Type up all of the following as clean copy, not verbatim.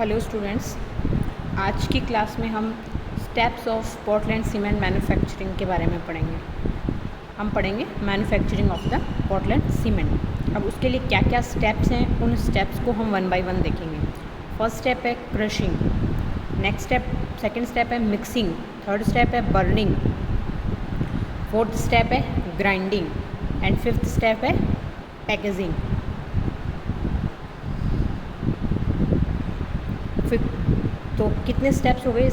Hello students, आज की class में हम steps of Portland cement manufacturing के बारे में पढ़ेंगे। हम पढ़ेंगे manufacturing of the Portland cement. अब उसके लिए क्या क्या स्टेप्स हैं, उन स्टेप्स को हम वन बाय वन देखेंगे। फर्स्ट स्टेप है crushing, next step second step है मिक्सिंग, थर्ड स्टेप है बर्निंग, फोर्थ स्टेप है ग्राइंडिंग एंड फिफ्थ स्टेप है पैकेजिंग। फिर तो कितने स्टेप्स हो गए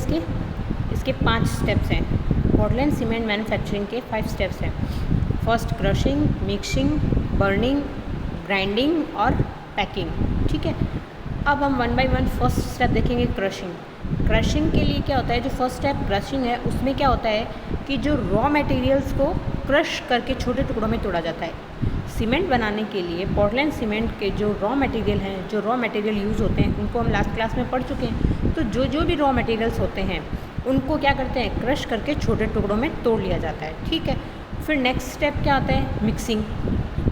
इसके 5 स्टेप्स हैं। पोर्टलैंड सीमेंट मैन्युफैक्चरिंग के 5 स्टेप्स हैं। First crushing, mixing, burning, grinding और पैकिंग। ठीक है, अब हम one by one first step देखेंगे क्रशिंग। क्रशिंग के लिए क्या होता है, जो फर्स्ट स्टेप क्रशिंग है उसमें क्या होता है कि जो रॉ मटेरियल्स को क्रश करके छोटे टुकड़ों में तोड़ा जाता है। सीमेंट बनाने के लिए पोर्टलैंड सीमेंट के जो रॉ मटेरियल हैं, जो रॉ मटेरियल यूज़ होते हैं, उनको हम लास्ट क्लास में पढ़ चुके हैं। तो जो भी रॉ मटेरियल्स होते हैं उनको क्या करते हैं, क्रश करके छोटे टुकड़ों में तोड़ लिया जाता है। ठीक है, फिर नेक्स्ट स्टेप क्या आता है, मिक्सिंग।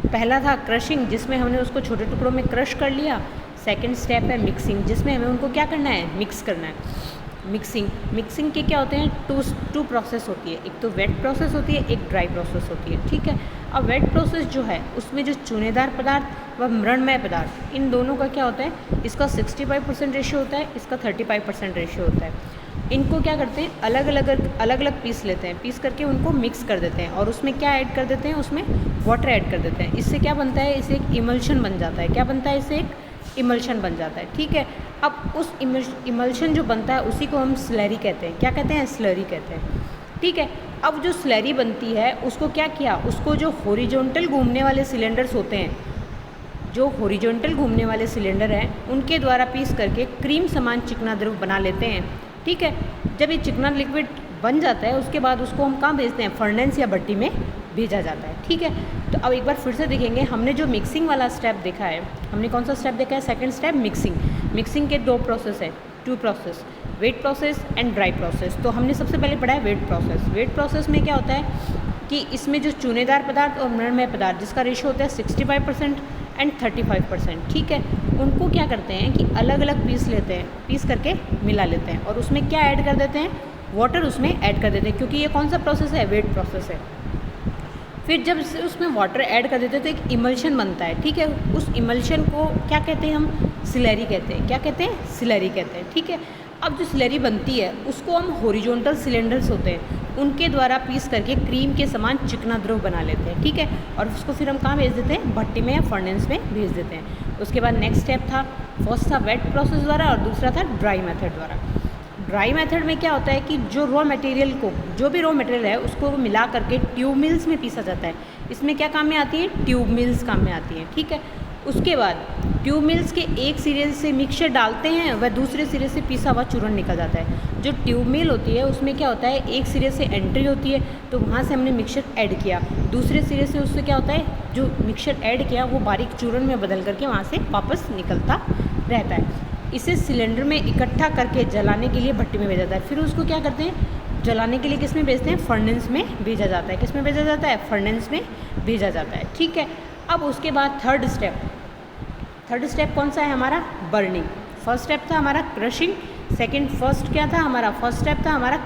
पहला था क्रशिंग जिसमें हमने उसको छोटे टुकड़ों में क्रश कर लिया। सेकेंड स्टेप है मिक्सिंग जिसमें हमें उनको क्या करना है, मिक्स करना है। मिक्सिंग के क्या होते हैं, टू प्रोसेस होती है, एक तो वेट प्रोसेस होती है, एक ड्राई प्रोसेस होती है। ठीक है, अब वेट प्रोसेस जो है उसमें जो चूनेदार पदार्थ व मृणमय पदार्थ, इन दोनों का क्या होता है, इसका 65% रेशियो होता है, इसका 35% रेशियो होता है। इनको क्या करते हैं, अलग अलग पीस लेते हैं, पीस करके उनको मिक्स कर देते हैं और उसमें क्या ऐड कर देते हैं, उसमें वाटर ऐड कर देते हैं। इससे क्या बनता है, इससे एक इमल्शन बन जाता है। क्या बनता है, इससे एक इमल्शन बन जाता है। ठीक है, अब उस इमल्शन जो बनता है उसी को हम स्लरी कहते हैं। क्या कहते हैं, स्लरी कहते हैं। ठीक है, अब जो स्लरी बनती है उसको क्या किया, उसको जो हॉरिजॉन्टल घूमने वाले सिलेंडर्स होते हैं, जो हॉरिजॉन्टल घूमने वाले सिलेंडर हैं उनके द्वारा पीस करके क्रीम समान चिकना द्रव बना लेते हैं। ठीक है, जब ये चिकना लिक्विड बन जाता है उसके बाद उसको हम कहाँ भेजते हैं, फर्नेस या भट्टी में भेजा जाता है। ठीक है, तो अब एक बार फिर से देखेंगे, हमने जो मिक्सिंग वाला स्टेप देखा है, हमने कौन सा स्टेप देखा है, सेकंड स्टेप मिक्सिंग। मिक्सिंग के 2 प्रोसेस है, 2 process, wet process and dry process. तो हमने सबसे पहले पढ़ा है वेट प्रोसेस। वेट प्रोसेस में क्या होता है कि इसमें जो चूनेदार पदार्थ और मृणमय पदार्थ जिसका रेशियो होता है 65% एंड 35%। ठीक है, उनको क्या करते हैं कि अलग अलग पीस लेते हैं, पीस करके मिला लेते हैं और उसमें क्या ऐड कर देते हैं, वाटर उसमें ऐड कर देते हैं, क्योंकि ये कौन सा प्रोसेस है, वेट प्रोसेस है। फिर जब उसमें वाटर ऐड कर देते हैं तो एक इमल्शन बनता है। ठीक है, उस इमल्शन को क्या कहते हैं, हम स्लरी कहते हैं। क्या कहते हैं, स्लरी कहते हैं। ठीक है, अब जो स्लरी बनती है उसको हम हॉरिजॉन्टल सिलेंडर्स होते हैं उनके द्वारा पीस करके क्रीम के समान चिकना द्रव बना लेते हैं। ठीक है, और उसको फिर हम कहाँ भेज देते हैं, भट्टी में या फर्नेस में भेज देते हैं। उसके बाद नेक्स्ट स्टेप था, फर्स्ट था वेट प्रोसेस द्वारा और दूसरा था ड्राई मेथड द्वारा। ड्राई मेथड में क्या होता है कि जो रॉ मटेरियल को, जो भी रॉ मटेरियल है उसको मिला करके ट्यूब मिल्स में पीसा जाता है। इसमें क्या काम में आती है, ट्यूब मिल्स काम में आती हैं। ठीक है, उसके बाद ट्यूब मिल्स के एक सिरे से मिक्सचर डालते हैं व दूसरे सिरे से पीसा हुआ चूर्ण निकल जाता है। जो ट्यूब मिल होती है उसमें क्या होता है, एक सिरे से एंट्री होती है तो वहाँ से हमने मिक्सचर ऐड किया, दूसरे सिरे से उससे क्या होता है, जो मिक्सचर ऐड किया वो बारीक चूर्ण में बदल करके वहाँ से वापस निकलता रहता है। इसे सिलेंडर में इकट्ठा करके जलाने के लिए भट्टी में भेजा जाता है। फिर उसको क्या करते हैं, जलाने के लिए किस में भेजते हैं, फर्नेस में भेजा जाता है। किस में भेजा जाता है, फर्नेस में भेजा जाता है। ठीक है, अब उसके बाद थर्ड स्टेप कौन सा है हमारा, बर्निंग। फर्स्ट स्टेप था हमारा क्रशिंग, फर्स्ट स्टेप था हमारा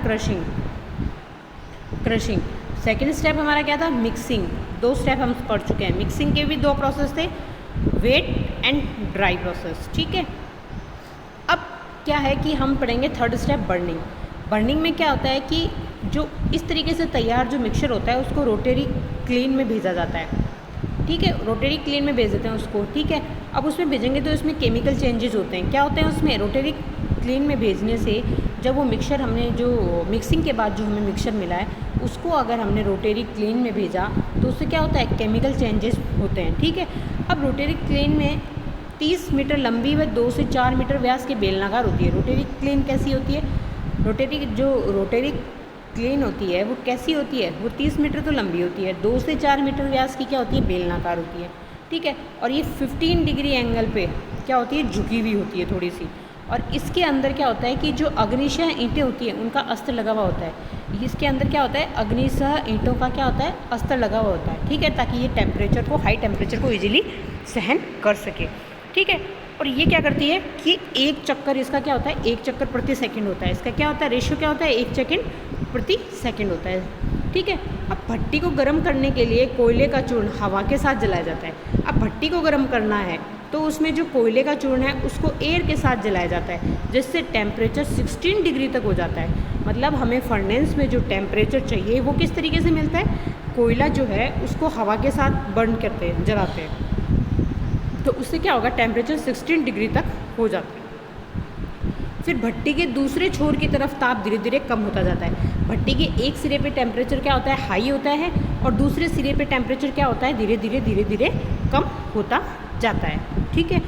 क्रशिंग। सेकेंड स्टेप हमारा क्या था, मिक्सिंग। 2 स्टेप हम पढ़ चुके हैं। मिक्सिंग के भी 2 प्रोसेस थे, वेट एंड ड्राई प्रोसेस। ठीक है, अब क्या है कि हम पढ़ेंगे थर्ड स्टेप बर्निंग। बर्निंग में क्या होता है कि जो इस तरीके से तैयार जो मिक्सचर होता है उसको रोटरी क्लीन में भेजा जाता है। ठीक है, रोटरी क्लीन में भेज देते हैं उसको। ठीक है, अब उसमें भेजेंगे तो इसमें केमिकल चेंजेस होते हैं। क्या होते हैं उसमें, रोटरी क्लीन में भेजने से जब वो मिक्सचर हमने जो मिक्सिंग के बाद जो हमें मिक्सचर मिला है उसको अगर हमने रोटरी क्लीन में भेजा तो उससे क्या होता है, केमिकल चेंजेस होते हैं। ठीक है, अब रोटरी क्लीन में 30 मीटर लंबी व 2 से 4 मीटर व्यास की बेलनाकार होती है। रोटरी क्लीन कैसी होती है, रोटरी क्लीन होती है वो कैसी होती है, वो 30 मीटर तो लंबी होती है, 2 से 4 मीटर व्यास की क्या होती है, बेलनाकार होती है। ठीक है, और ये 15 डिग्री एंगल पे क्या होती है, झुकी हुई होती है थोड़ी सी। और इसके अंदर क्या होता है कि जो अग्निशः ईंटें होती हैं उनका अस्तर लगा हुआ होता है। इसके अंदर क्या होता है, अग्निशः ईंटों का क्या होता है, अस्तर लगा हुआ होता है। ठीक है, ताकि ये टेम्परेचर को, हाई टेम्परेचर को ईजिली सहन कर सके। ठीक है, और ये क्या करती है कि एक चक्कर इसका क्या होता है, 1 चक्कर प्रति सेकंड होता है। इसका क्या होता है, रेशियो क्या होता है, 1 सेकंड प्रति सेकंड होता है। ठीक है। अब भट्टी को गर्म करने के लिए कोयले का चूर्ण हवा के साथ जलाया जाता है। अब भट्टी को गर्म करना है तो उसमें जो कोयले का चूर्ण है उसको एयर के साथ जलाया जाता है, जिससे टेम्परेचर 16 डिग्री तक हो जाता है। मतलब हमें फर्नेस में जो टेम्परेचर चाहिए वो किस तरीके से मिलता है, कोयला जो है उसको हवा के साथ बर्न करते हैं, जलाते हैं, तो उससे क्या होगा, टेम्परेचर 16 डिग्री तक हो जाता है। फिर भट्टी के दूसरे छोर की तरफ ताप धीरे धीरे कम होता जाता है। भट्टी के एक सिरे पे टेम्परेचर क्या होता है, हाई होता है, और दूसरे सिरे पे टेम्परेचर क्या होता है, धीरे धीरे कम होता जाता है। ठीक है।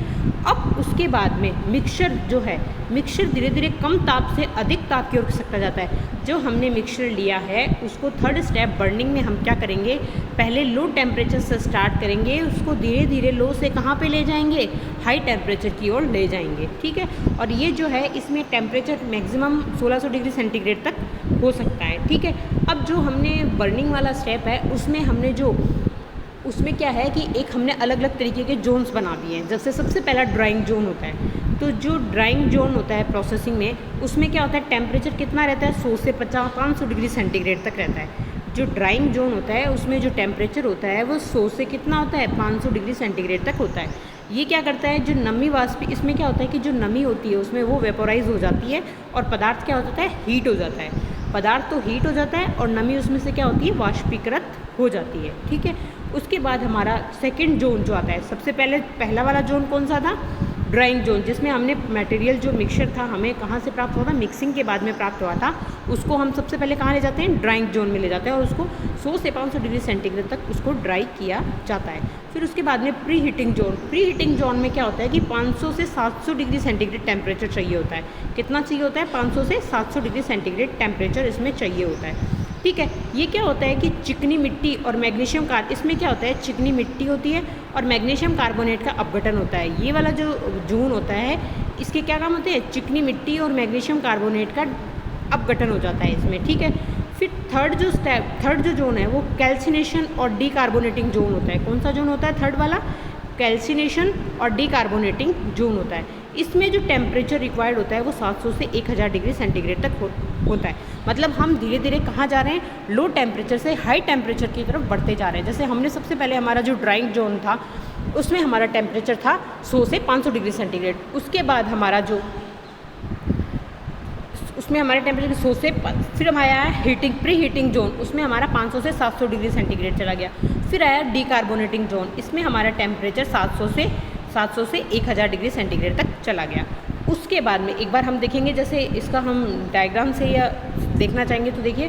अब उसके बाद में मिक्सचर जो है, मिक्सचर धीरे धीरे कम ताप से अधिक ताप की ओर खिसकता जाता है। जो हमने मिक्सचर लिया है उसको थर्ड स्टेप बर्निंग में हम क्या करेंगे, पहले लो टेम्परेचर से स्टार्ट करेंगे, उसको धीरे धीरे लो से कहाँ पे ले जाएंगे, हाई टेम्परेचर की ओर ले जाएंगे। ठीक है। और ये जो है इसमें टेम्परेचर मैक्सिमम 1600 डिग्री सेंटीग्रेड तक हो सकता है। ठीक है। अब जो हमने बर्निंग वाला स्टेप है उसमें क्या है कि एक हमने अलग अलग तरीके के जोन्स बना दिए हैं। जैसे सबसे पहला ड्राइंग जोन होता है, तो जो ड्राइंग जोन होता है प्रोसेसिंग में, उसमें क्या होता है, टेम्परेचर कितना रहता है, 100 से 500 डिग्री सेंटीग्रेड तक रहता है। जो ड्राइंग जोन होता है उसमें जो टेम्परेचर होता है वो 100 से कितना होता है, 500 डिग्री सेंटीग्रेड तक होता है। ये क्या करता है, जो नमी वाष्प, इसमें क्या होता है कि जो नमी होती है उसमें वो वेपोराइज हो जाती है और पदार्थ क्या हो जाता है, हीट हो जाता है। पदार्थ तो हीट हो जाता है और नमी उसमें से क्या होती है, वाष्पीकृत हो जाती है। ठीक है। उसके बाद हमारा सेकंड जोन जो आता है, सबसे पहले पहला वाला जोन कौन सा था, ड्राइंग जोन, जिसमें हमने मटेरियल जो मिक्सचर था हमें कहाँ से प्राप्त हुआ था, मिक्सिंग के बाद में प्राप्त हुआ था, उसको हम सबसे पहले कहाँ ले जाते हैं, ड्राइंग जोन में ले जाते हैं और उसको 100 से 500 डिग्री सेंटीग्रेड तक उसको ड्राई किया जाता है। फिर उसके बाद में pre heating zone, pre heating zone में क्या होता है कि 500 से 700 डिग्री सेंटीग्रेड टेम्परेचर चाहिए होता है। कितना चाहिए होता है, 500 से 700 डिग्री सेंटीग्रेड टेम्परेचर इसमें चाहिए होता है। ठीक है। ये क्या होता है कि चिकनी मिट्टी और मैग्नीशियम इसमें क्या होता है, चिकनी मिट्टी होती है और मैग्नीशियम कार्बोनेट का अपघटन होता है। ये वाला जो जोन होता है इसके क्या काम होते हैं, चिकनी मिट्टी और मैग्नीशियम कार्बोनेट का अपघटन हो जाता है इसमें। ठीक है। फिर थर्ड जो जोन है वो कैल्सिनेशन और डीकार्बोनेटिंग जोन होता है। कौन सा जोन होता है, थर्ड वाला, कैल्सिनेशन और डीकार्बोनेटिंग जोन होता है। इसमें जो टेम्परेचर रिक्वायर्ड होता है वो 700 से 1000 डिग्री सेंटीग्रेड तक होता है। मतलब हम धीरे धीरे कहाँ जा रहे हैं, लो टेम्परेचर से हाई टेम्परेचर की तरफ बढ़ते जा रहे हैं। जैसे हमने सबसे पहले हमारा जो ड्राइंग जोन था उसमें हमारा टेम्परेचर था 100 से 500 डिग्री सेंटीग्रेड। उसके बाद हमारा जो उसमें हमारे टेम्परेचर 100 से फिर हम आया है हीटिंग, प्री हीटिंग जोन, उसमें हमारा 500 से 700 डिग्री सेंटीग्रेड चला गया। फिर आया डीकार्बोनेटिंग जोन, इसमें हमारा टेम्परेचर 700 से 1000 डिग्री सेंटीग्रेड तक चला गया। उसके बाद में एक बार हम देखेंगे, जैसे इसका हम डायग्राम से या देखना चाहेंगे तो देखिए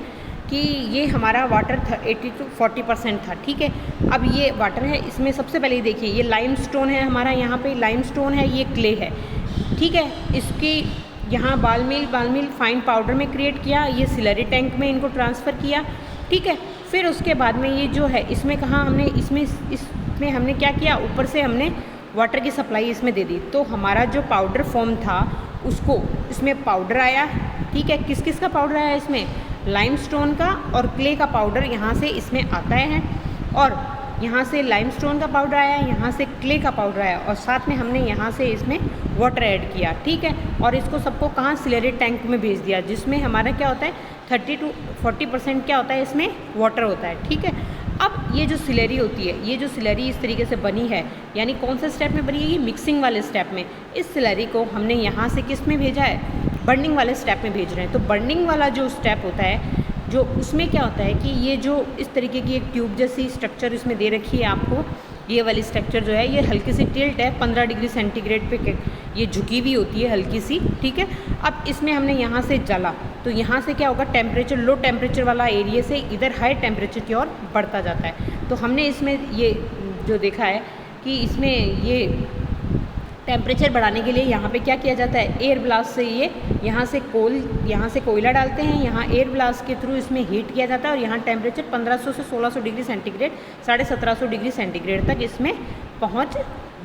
कि ये हमारा वाटर 80 to 40% था। ठीक है। अब ये वाटर है, इसमें सबसे पहले देखिए ये लाइमस्टोन है हमारा, यहाँ पे लाइमस्टोन है, ये क्ले है। ठीक है। इसकी यहाँ बाल मिल फाइन पाउडर में क्रिएट किया, ये सिलरी टैंक में इनको ट्रांसफ़र किया। ठीक है। फिर उसके बाद में ये जो है इसमें कहाँ हमने इसमें हमने क्या किया, ऊपर से हमने वाटर की सप्लाई इसमें दे दी, तो हमारा जो पाउडर फॉर्म था उसको इसमें पाउडर आया। ठीक है। किस किस का पाउडर आया, इसमें लाइमस्टोन का और क्ले का पाउडर यहाँ से इसमें आता है, और यहाँ से लाइमस्टोन का पाउडर आया, यहाँ से क्ले का पाउडर आया, और साथ में हमने यहाँ से इसमें वाटर ऐड किया। ठीक है। और इसको सबको कहाँ, सिलरी टैंक में भेज दिया, जिसमें हमारा क्या होता है 30 to 40% क्या होता है, इसमें वाटर होता है। ठीक है। अब ये जो सिलरी होती है, ये जो सिलरी इस तरीके से बनी है, यानी कौन से स्टेप में बनी है, ये मिक्सिंग वाले स्टेप में। इस सिलरी को हमने यहाँ से किस में भेजा है, बर्निंग वाले स्टेप में भेज रहे हैं। तो बर्निंग वाला जो स्टेप होता है, जो उसमें क्या होता है कि ये जो इस तरीके की एक ट्यूब जैसी स्ट्रक्चर इसमें दे रखी है आपको, ये वाली स्ट्रक्चर जो है ये हल्की सी टिल्ट है, 15 डिग्री सेंटीग्रेड पे ये झुकी हुई होती है हल्की सी। ठीक है। अब इसमें हमने यहाँ से जला, तो यहाँ से क्या होगा, टेम्परेचर लो टेम्परेचर वाला एरिया से इधर हाई टेम्परेचर की ओर बढ़ता जाता है। तो हमने इसमें ये जो देखा है कि इसमें ये टेम्परेचर बढ़ाने के लिए यहाँ पे क्या किया जाता है, एयर ब्लास्ट से ये यहाँ से कोयला डालते हैं, यहाँ एयर ब्लास्ट के थ्रू इसमें हीट किया जाता है, और यहाँ टेम्परेचर 1500 से 1600 डिग्री सेंटीग्रेड, 1750 डिग्री सेंटीग्रेड तक इसमें पहुँच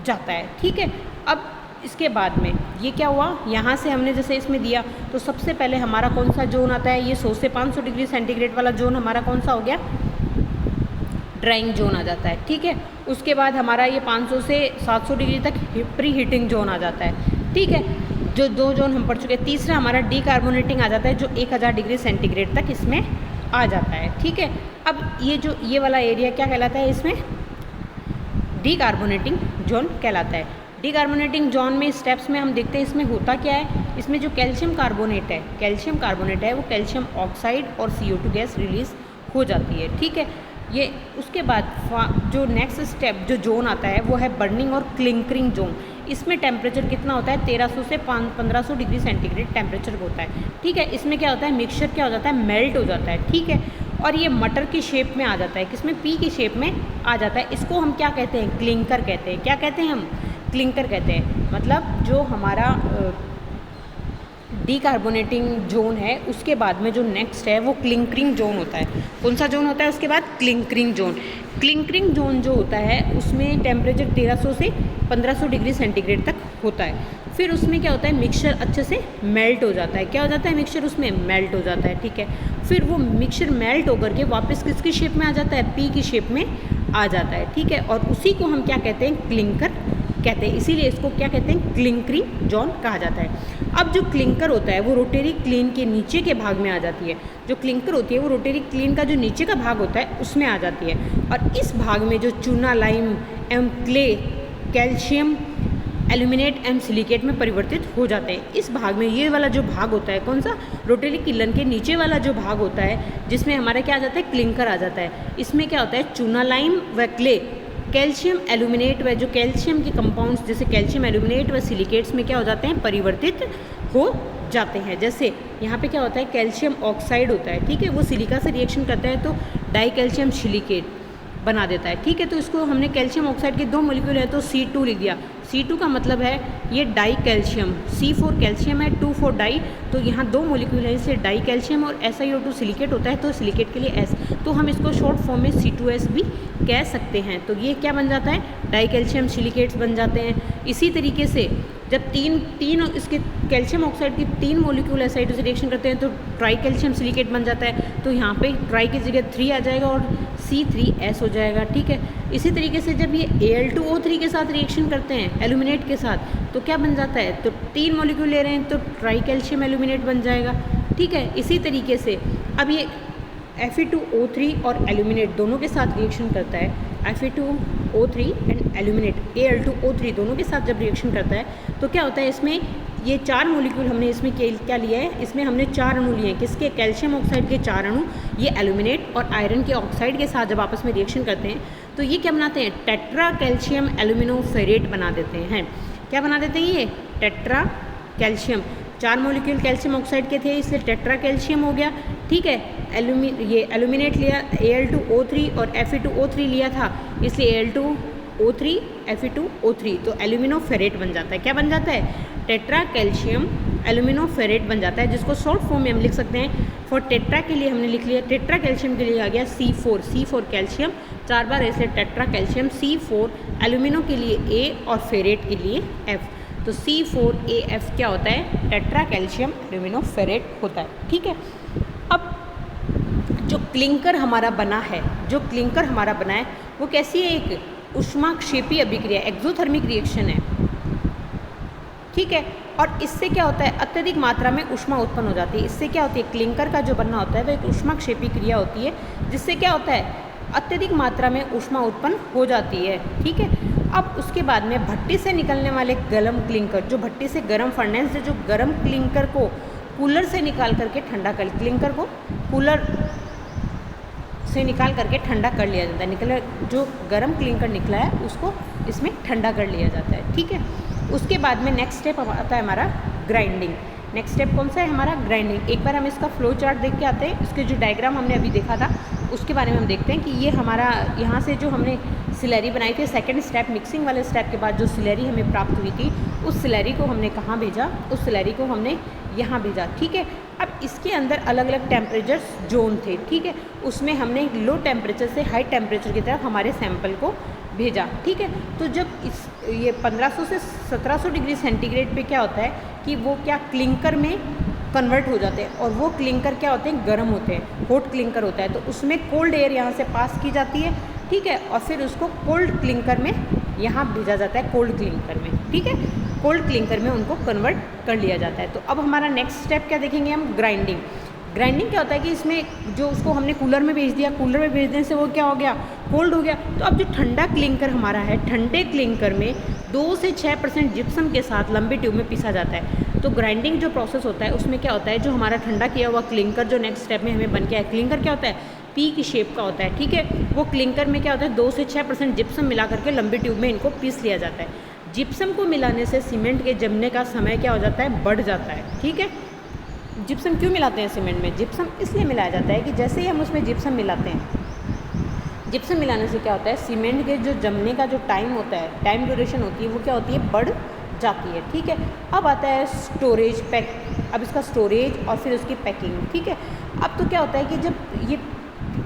जाता है। ठीक है। अब इसके बाद में ये क्या हुआ, यहाँ से हमने जैसे इसमें दिया, तो सबसे पहले हमारा कौन सा जोन आता है, ये 100 से 500 डिग्री सेंटीग्रेड वाला जोन हमारा कौन सा हो गया, ड्राइंग जोन आ जाता है। ठीक है। उसके बाद हमारा ये 500 से 700 डिग्री तक प्री हीटिंग जोन आ जाता है, ठीक है। जो 2 जोन हम पढ़ चुके हैं। तीसरा हमारा डीकार्बोनेटिंग आ जाता है, जो 1000 डिग्री सेंटीग्रेड तक इसमें आ जाता है, ठीक है। अब ये वाला एरिया क्या कहलाता है, इसमें डीकार्बोनेटिंग जोन कहलाता है। डीकार्बोनेटिंग जोन में स्टेप्स में हम देखते हैं इसमें होता क्या है। इसमें जो कैल्शियम कार्बोनेट है वो कैल्शियम ऑक्साइड और CO2 गैस रिलीज हो जाती है, ठीक है। ये उसके बाद जो नेक्स्ट स्टेप जो जोन आता है वो है बर्निंग और क्लिंकरिंग जोन। इसमें टेम्परेचर कितना होता है, 1300 से 1500 डिग्री सेंटीग्रेड टेम्परेचर होता है, ठीक है। इसमें क्या होता है, मिक्सचर क्या हो जाता है, मेल्ट हो जाता है, ठीक है। और ये मटर की शेप में आ जाता है, किसमें, पी की शेप में आ जाता है। इसको हम क्या कहते हैं, क्लिंकर कहते हैं। क्या कहते हैं हम, क्लिंकर कहते हैं। मतलब जो हमारा डीकार्बोनेटिंग जोन है उसके बाद में जो नेक्स्ट है वो क्लिंकरिंग जोन होता है। कौन सा जोन होता है उसके बाद, क्लिंकरिंग जोन। क्लिंकरिंग जोन जो होता है उसमें टेम्परेचर 1300 से 1500 डिग्री सेंटीग्रेड तक होता है। फिर उसमें क्या होता है, मिक्सचर अच्छे से मेल्ट हो जाता है। क्या हो जाता है, मिक्सचर उसमें मेल्ट हो जाता है, ठीक है। फिर वो मिक्सचर मेल्ट होकर के वापस किसकी शेप में आ जाता है, पी की शेप में आ जाता है, ठीक है। और उसी को हम क्या कहते हैं, क्लिंकर कहते हैं। इसीलिए इसको क्या कहते हैं, क्लिंकरिंग जोन कहा जाता है। अब जो क्लिंकर होता है वो रोटरी क्लीन के नीचे के भाग में आ जाती है। जो क्लिंकर होती है वो रोटरी क्लीन का जो नीचे का भाग होता है उसमें आ जाती है। और इस भाग में जो चूना, लाइम एवं क्ले, कैल्शियम, एल्यूमिनेट एवं सिलिकेट में परिवर्तित हो जाते हैं। इस भाग में ये वाला जो भाग होता है, कौन सा, रोटरी क्लीन के नीचे वाला जो भाग होता है जिसमें हमारा क्या आ जाता है, क्लिंकर आ जाता है। इसमें क्या होता है, चूना, लाइम व क्ले, कैल्शियम, एल्यूमिनेट व जो कैल्शियम के कंपाउंड्स जैसे कैल्शियम एल्यूमिनेट व सिलिकेट्स में क्या हो जाते हैं, परिवर्तित हो जाते हैं। जैसे यहाँ पे क्या होता है, कैल्शियम ऑक्साइड होता है, ठीक है। वो सिलिका से रिएक्शन करता है तो डाई कैल्शियम सिलिकेट बना देता है, ठीक है। तो इसको हमने कैल्शियम ऑक्साइड के 2 मॉलिक्यूल है तो C2 लिख दिया। C2 का मतलब है ये डाई कैल्शियम, C4 कैल्शियम है, 2,4 डाई, तो यहाँ 2 मॉलिक्यूल है इससे डाई कैल्शियम और SiO2 सिलिकेट होता है तो सिलिकेट के लिए S, तो हम इसको शॉर्ट फॉर्म में C2S भी कह सकते हैं। तो ये क्या बन जाता है, डाई कैल्शियम सिलिकेट्स बन जाते हैं। इसी तरीके से जब तीन इसके कैल्शियम ऑक्साइड की 3 मॉलिक्यूल एसाइड से रिएक्शन करते हैं तो ट्राई कैल्शियम सिलिकेट बन जाता है। तो यहाँ पे ट्राई की जगह 3 आ जाएगा और C3S हो जाएगा, ठीक है। इसी तरीके से जब ये Al2O3 के साथ रिएक्शन करते हैं एल्यूमिनेट के साथ तो क्या बन जाता है, तो 3 मॉलिक्यूल ले रहे हैं तो ट्राई कैल्शियम एल्यूमिनेट बन जाएगा, ठीक है। इसी तरीके से अब ये Fe2O3 और एल्यूमिनेट दोनों के साथ रिएक्शन करता है। Fe2O3 एंड एल्यूमिनेट Al2O3 दोनों के साथ जब रिएक्शन करता है तो क्या होता है, इसमें ये 4 मॉलिक्यूल हमने इसमें क्या लिया है, इसमें हमने 4 अणु लिए हैं। किसके, कैल्शियम ऑक्साइड के 4 अणु। ये एल्यूमिनेट और आयरन के ऑक्साइड के साथ जब आपस में रिएक्शन करते हैं तो ये क्या बनाते हैं, टेट्रा कैल्शियम एल्यूमिनोफेरेट बना देते हैं। क्या बना देते हैं, ये tetra calcium. 4 molecule calcium oxide के थे इसलिए टेट्रा कैल्शियम हो गया, ठीक है। ये एल्यूमिनेट लिया Al2O3 और Fe2O3 लिया था इसलिए Al2O3 Fe2O3 तो एल्यूमिनोफेरेट बन जाता है। क्या बन जाता है, टेट्रा कैल्शियम एल्यूमिनोफेरेट बन जाता है, जिसको शॉर्ट फॉर्म में हम लिख सकते हैं। फॉर टेट्रा के लिए हमने लिख लिया, टेट्रा कैल्शियम के लिए आ गया C4 कैल्शियम 4 बार इसलिए टेट्रा कैल्शियम, C4 एल्यूमिनो के लिए A और फेरेट के लिए F, तो C4AF क्या होता है, टेट्रा कैल्शियम एल्यूमिनोफेरेट होता है, ठीक है। अब जो क्लिंकर हमारा बना है वो कैसी है, एक ऊष्माक्षेपी अभिक्रिया, एक्सोथर्मिक रिएक्शन है, ठीक है। और इससे क्या होता है, अत्यधिक मात्रा में ऊष्मा उत्पन्न हो जाती है। इससे क्या होती है, क्लिंकर का जो बनना होता है वो एक ऊष्माक्षेपी क्रिया होती है जिससे क्या होता है, अत्यधिक मात्रा में ऊष्मा उत्पन्न हो जाती है, ठीक है। अब उसके बाद में भट्टी से निकलने वाले गर्म क्लिंकर, जो भट्टी से गर्म फर्नेस से जो गर्म क्लिंकर को कूलर से निकाल करके ठंडा कर, क्लिंकर को कूलर से निकाल करके ठंडा कर लिया जाता है। जो गर्म क्लिंकर निकला है उसको इसमें ठंडा कर लिया जाता है, ठीक है। उसके बाद में नेक्स्ट स्टेप आता है हमारा ग्राइंडिंग। नेक्स्ट स्टेप कौन सा है हमारा, ग्राइंडिंग। एक बार हम इसका फ्लो चार्ट देख के आते हैं। इसके जो डायग्राम हमने अभी देखा था उसके बारे में हम देखते हैं कि ये हमारा यहाँ से जो हमने सिलेरी बनाई थी, सेकंड स्टेप मिक्सिंग वाले स्टेप के बाद जो सिलेरी हमें प्राप्त हुई थी उस सिलेरी को हमने कहाँ भेजा, उस सिलेरी को हमने यहाँ भेजा, ठीक है। अब इसके अंदर अलग अलग टेम्परेचर जोन थे, ठीक है। उसमें हमने लो टेम्परेचर से हाई टेम्परेचर की तरफ हमारे सैंपल को भेजा, ठीक है। तो जब ये 1500 से 1700 डिग्री सेंटीग्रेड पे क्या होता है कि वो क्या क्लिंकर में कन्वर्ट हो जाते हैं और वो क्लिंकर क्या होते हैं, गर्म होते हैं, हॉट क्लिंकर होता है। तो उसमें कोल्ड एयर यहाँ से पास की जाती है, ठीक है, और फिर उसको कोल्ड क्लिंकर में यहाँ भेजा जाता है, कोल्ड क्लिंकर में, ठीक है, कोल्ड क्लिंकर में उनको कन्वर्ट कर लिया जाता है। तो अब हमारा नेक्स्ट स्टेप क्या देखेंगे हम, ग्राइंडिंग। ग्राइंडिंग क्या होता है कि इसमें जो उसको हमने कूलर में भेज दिया, कूलर में भेजने से वो क्या हो गया, कोल्ड हो गया। तो अब जो ठंडा क्लिंकर हमारा है, ठंडे क्लिंकर में 2 से 6% जिप्सम के साथ लंबी ट्यूब में पीसा जाता है। तो ग्राइंडिंग जो प्रोसेस होता है उसमें क्या होता है, जो हमारा ठंडा किया हुआ क्लिंकर जो नेक्स्ट स्टेप में हमें बन के आया, क्लिंकर क्या होता है, पी की शेप का होता है, ठीक है। वो क्लिंकर में क्या होता है, 2 से 6% जिप्सम मिला करके लंबी ट्यूब में इनको पीस लिया जाता है। जिप्सम को मिलाने से सीमेंट के जमने का समय क्या हो जाता है, बढ़ जाता है, ठीक है। जिप्सम क्यों मिलाते हैं सीमेंट में, जिप्सम इसलिए मिलाया जाता है कि जैसे ही हम उसमें जिप्सम मिलाते हैं, जिप्सम मिलाने से क्या होता है, सीमेंट के जो जमने का जो टाइम होता है, टाइम ड्यूरेशन होती है, वो क्या होती है, बढ़ जाती है, ठीक है। अब आता है स्टोरेज पैक, अब इसका स्टोरेज और फिर उसकी पैकिंग, ठीक है। अब तो क्या होता है कि जब ये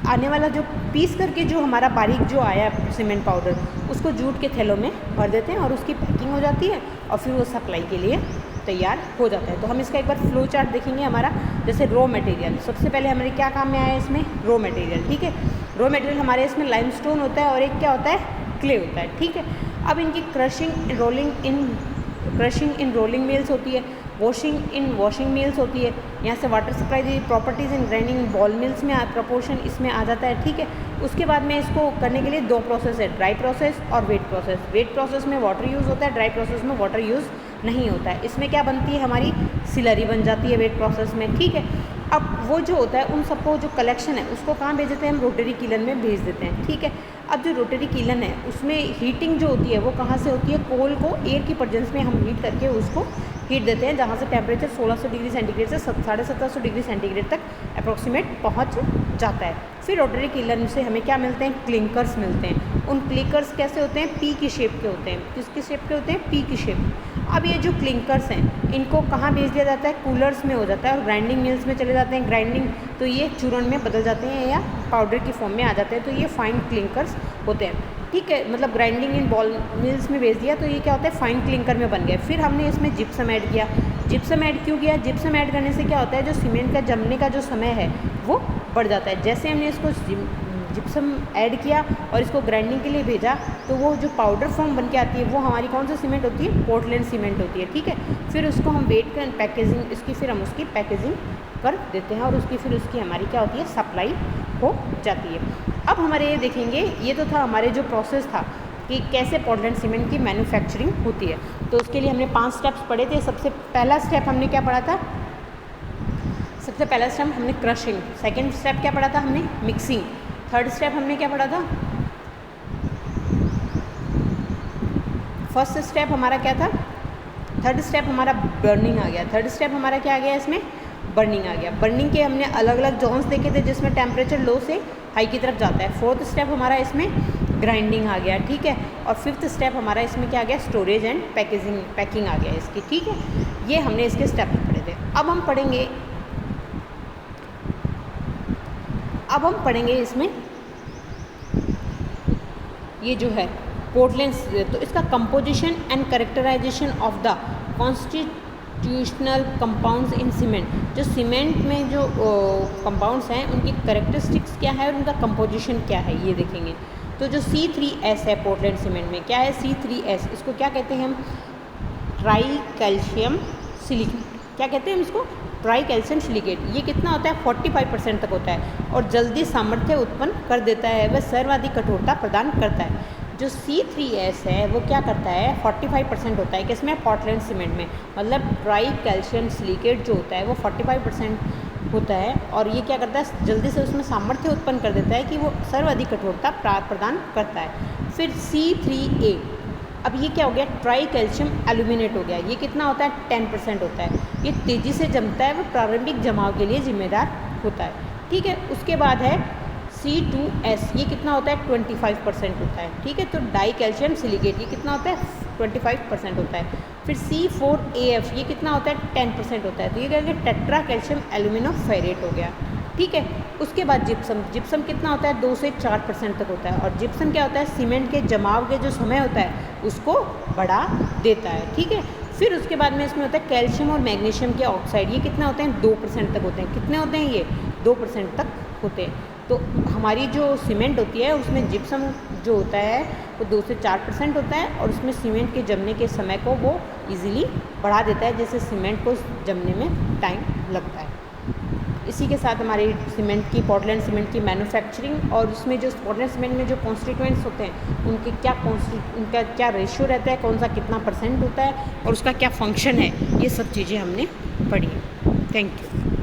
आने वाला जो पीस करके जो हमारा बारीक जो आया सीमेंट पाउडर, उसको जूट के थैलों में भर देते हैं और उसकी पैकिंग हो जाती है और फिर वो सप्लाई के लिए तैयार हो जाता है। तो हम इसका एक बार फ्लो चार्ट देखेंगे हमारा। जैसे रॉ मटेरियल, सबसे पहले हमारे क्या काम में आया इसमें, रॉ मटेरियल, ठीक है। रॉ मटेरियल हमारे इसमें लाइमस्टोन होता है और एक क्या होता है, क्ले होता है, ठीक है। अब इनकी क्रशिंग इन रोलिंग मिल्स होती है, वॉशिंग इन वॉशिंग मिल्स होती है। यहाँ से वाटर सप्लाई प्रॉपर्टीज़ इन ग्राइंडिंग बॉल मिल्स में प्रपोर्शन इसमें आ जाता है, ठीक है। उसके बाद में इसको करने के लिए 2 प्रोसेस है, ड्राई प्रोसेस और वेट प्रोसेस। वेट प्रोसेस में वाटर यूज़ होता है, ड्राई प्रोसेस में वाटर यूज़ नहीं होता है। इसमें क्या बनती है, हमारी सिलरी बन जाती है वेट प्रोसेस में, ठीक है। अब वो जो होता है उन सबको जो कलेक्शन है उसको कहाँ भेज देते हैं, हम रोटरी कीलन में भेज देते हैं, ठीक है। अब जो रोटरी कीलन है उसमें हीटिंग जो होती है वो कहाँ से होती है, कोल को एयर की प्रेजेंस में हम हीट करके उसको हीट देते हैं, जहाँ से टेम्परेचर 1600 डिग्री सेंटीग्रेड से 1750 डिग्री सेंटीग्रेड तक अप्रॉक्सीमेट पहुँच जाता है। फिर रोटरी कीलन से हमें क्या मिलते हैं, क्लिंकर्स मिलते हैं। उन क्लिंकर्स कैसे होते हैं, पी की शेप के होते हैं। किसकी शेप के होते हैं, पी की शेप। अब ये जो क्लिंकर्स हैं इनको कहाँ भेज दिया जाता है, कूलर्स में हो जाता है और ग्राइंडिंग मिल्स में चले जाते हैं। ग्राइंडिंग तो ये चूर्ण में बदल जाते हैं या पाउडर की फॉर्म में आ जाते हैं, तो ये फाइन क्लिंकर्स होते हैं, ठीक है। मतलब ग्राइंडिंग इन बॉल मिल्स में भेज दिया तो ये क्या होता है, फाइन क्लिंकर में बन गए। फिर हमने इसमें जिप्सम ऐड किया। जिप्सम ऐड क्यों किया, जिप्सम ऐड करने से क्या होता है, जो सीमेंट का जमने का जो समय है वो बढ़ जाता है। जैसे हमने इसको जिप्सम ऐड किया और इसको ग्राइंडिंग के लिए भेजा तो वो जो पाउडर फॉर्म बन के आती है वो हमारी कौन सी सीमेंट होती है, पोर्टलैंड सीमेंट होती है, ठीक है। फिर उसको हम वेट कर पैकेजिंग इसकी, फिर हम उसकी पैकेजिंग कर देते हैं और फिर उसकी हमारी क्या होती है, सप्लाई हो जाती है। अब हमारे ये देखेंगे, ये तो था हमारे जो प्रोसेस था कि कैसे पोर्टलैंड सीमेंट की मैन्युफैक्चरिंग होती है। तो उसके लिए हमने 5 स्टेप्स पढ़े थे। सबसे पहला स्टेप हमने क्या पढ़ा था, सबसे पहला स्टेप हमने क्रशिंग। सेकेंड स्टेप क्या पढ़ा था हमने, मिक्सिंग। थर्ड स्टेप हमने क्या पढ़ा था, फर्स्ट स्टेप हमारा क्या था, थर्ड स्टेप हमारा बर्निंग आ गया। थर्ड स्टेप हमारा क्या आ गया, इसमें बर्निंग आ गया। बर्निंग के हमने अलग अलग जोन्स देखे थे जिसमें टेम्परेचर लो से हाई की तरफ जाता है। फोर्थ स्टेप हमारा इसमें ग्राइंडिंग आ गया, ठीक है। और फिफ्थ स्टेप हमारा इसमें क्या आ गया, स्टोरेज एंड पैकिंग आ गया इसकी, ठीक है। ये हमने इसके स्टेप पढ़े थे। अब हम पढ़ेंगे इसमें ये जो है पोर्टलैंड, तो इसका composition and characterisation of the constitutional compounds in cement. जो सीमेंट में जो कंपाउंड्स हैं उनकी कैरेक्टरिस्टिक्स क्या है और उनका कंपोजिशन क्या है, ये देखेंगे। तो जो C3S है पोर्टलैंड सीमेंट में, क्या है C3S, इसको क्या कहते हैं हम, ट्राई कैल्शियम सिलिकेट। क्या कहते हैं हम इसको, ट्राई कैल्शियम सिलिकेट। ये कितना होता है, 45% तक होता है और जल्दी सामर्थ्य उत्पन्न कर देता है, वह सर्वाधिक कठोरता प्रदान करता है। जो C3S है वो क्या करता है, 45% होता है किसमें, पोर्टलैंड सीमेंट में। मतलब ट्राई कैल्शियम सिलिकेट जो होता है वो 45% होता है और ये क्या करता है, जल्दी से उसमें सामर्थ्य उत्पन्न कर देता है कि वो सर्वाधिक कठोरता प्रदान करता है। फिर C3A, अब ये क्या हो गया, ट्राई कैल्शियम एल्यूमिनेट हो गया। ये कितना होता है, 10% होता है। ये तेज़ी से जमता है, वो प्रारंभिक जमाव के लिए जिम्मेदार होता है, ठीक है। उसके बाद है C2S, ये कितना होता है, 25% होता है, ठीक है। तो डाई कैल्शियम सिलिकेट ये कितना होता है, 25% होता है। फिर C4AF ये कितना होता है, 10% होता है। तो ये क्या है, टेट्रा कैल्शियम एल्यूमिनोफेरेट हो गया, ठीक है। उसके बाद जिप्सम कितना होता है, 2 से 4% तक होता है। और जिप्सम क्या होता है, सीमेंट के जमाव के जो समय होता है उसको बढ़ा देता है, ठीक है। फिर उसके बाद में इसमें होता है कैल्शियम और मैग्नीशियम के ऑक्साइड, ये कितना होते हैं, 2% तक होते हैं। कितने होते हैं ये, 2% तक होते हैं। तो हमारी जो सीमेंट होती है उसमें जिप्सम जो होता है वो 2 से 4% होता है, और उसमें सीमेंट के जमने के समय को वो इजीली बढ़ा देता है, जैसे सीमेंट को जमने में टाइम लगता है। इसी के साथ हमारी सीमेंट की, पोर्टलैंड सीमेंट की मैन्युफैक्चरिंग, और उसमें जो पोर्टलैंड सीमेंट में जो कॉन्स्टिट्यूएंट्स होते हैं उनका क्या रेशियो रहता है, कौन सा कितना % होता है और उसका क्या फंक्शन है, ये सब चीज़ें हमने पढ़ी है। Thank you.